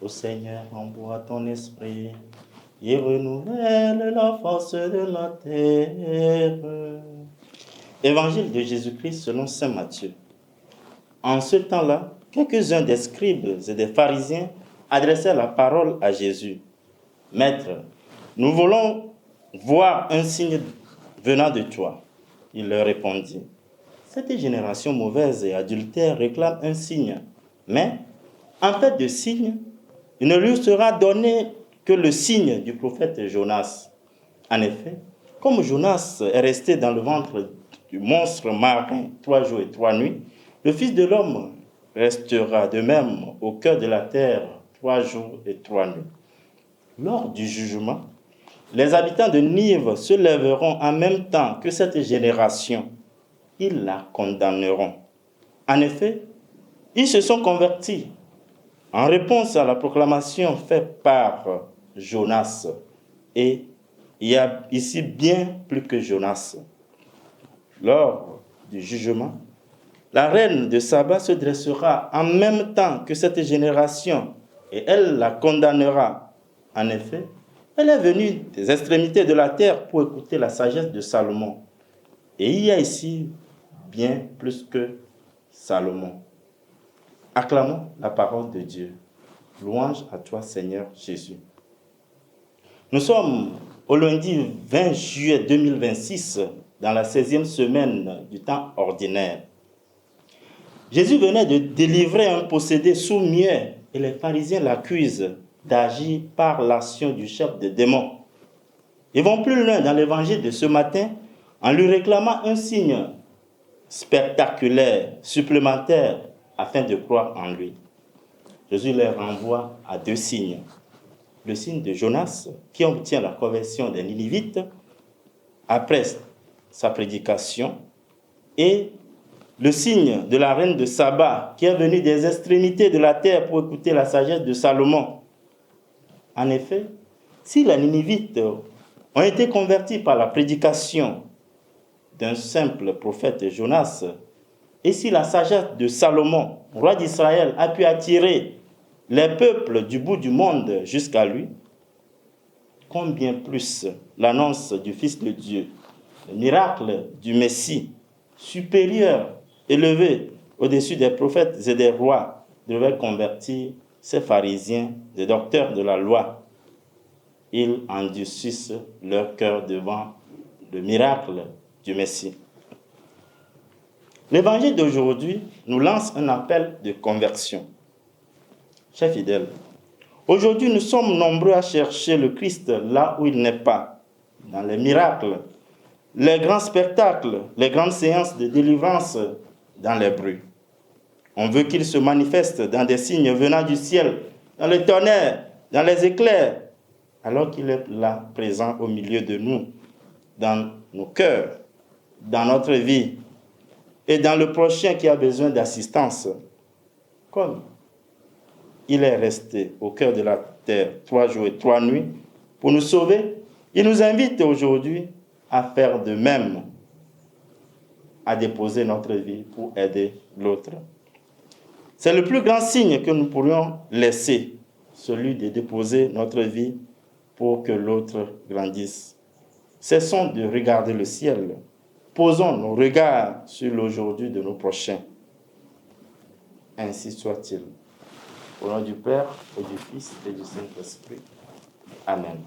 Ô Seigneur, envoie ton esprit et renouvelle la force de la terre. Évangile de Jésus-Christ selon saint Matthieu. En ce temps-là, quelques-uns des scribes et des pharisiens adressèrent la parole à Jésus. Maître, nous voulons voir un signe venant de toi. Il leur répondit, cette génération mauvaise et adultère réclame un signe, mais en fait de signe, il ne lui sera donné que le signe du prophète Jonas. En effet, comme Jonas est resté dans le ventre du monstre marin 3 jours et 3 nuits, le Fils de l'homme restera de même au cœur de la terre 3 jours et 3 nuits. Lors du jugement, les habitants de Nive se lèveront en même temps que cette génération. Ils la condamneront. En effet, ils se sont convertis en réponse à la proclamation faite par Jonas. Et il y a ici bien plus que Jonas. Lors du jugement, la reine de Saba se dressera en même temps que cette génération et elle la condamnera. En effet, elle est venue des extrémités de la terre pour écouter la sagesse de Salomon. Et il y a ici bien plus que Salomon. Acclamons la parole de Dieu. Louange à toi, Seigneur Jésus. Nous sommes au lundi 20 juillet 2026, dans la 16e semaine du temps ordinaire. Jésus venait de délivrer un possédé sous-muet et les pharisiens l'accusent d'agir par l'action du chef des démons. Ils vont plus loin dans l'évangile de ce matin en lui réclamant un signe spectaculaire, supplémentaire, afin de croire en lui. Jésus les renvoie à 2 signes. Le signe de Jonas, qui obtient la conversion des Ninivites après sa prédication, et le signe de la reine de Saba, qui est venue des extrémités de la terre pour écouter la sagesse de Salomon. En effet, si les Ninivites ont été convertis par la prédication d'un simple prophète Jonas, et si la sagesse de Salomon, roi d'Israël, a pu attirer les peuples du bout du monde jusqu'à lui, combien plus l'annonce du Fils de Dieu, le miracle du Messie, supérieur, élevé au-dessus des prophètes et des rois, devait convertir ces pharisiens, des docteurs de la loi. Ils endurcissent leur cœur devant le miracle du Messie. L'évangile d'aujourd'hui nous lance un appel de conversion. Chers fidèles, aujourd'hui nous sommes nombreux à chercher le Christ là où il n'est pas, dans les miracles, les grands spectacles, les grandes séances de délivrance dans les bruits. On veut qu'il se manifeste dans des signes venant du ciel, dans le tonnerre, dans les éclairs, alors qu'il est là, présent au milieu de nous, dans nos cœurs, dans notre vie, et dans le prochain qui a besoin d'assistance. Comme il est resté au cœur de la terre 3 jours et 3 nuits pour nous sauver, il nous invite aujourd'hui à faire de même, à déposer notre vie pour aider l'autre. C'est le plus grand signe que nous pourrions laisser, celui de déposer notre vie pour que l'autre grandisse. Cessons de regarder le ciel. Posons nos regards sur l'aujourd'hui de nos prochains. Ainsi soit-il. Au nom du Père, et du Fils, et du Saint-Esprit. Amen.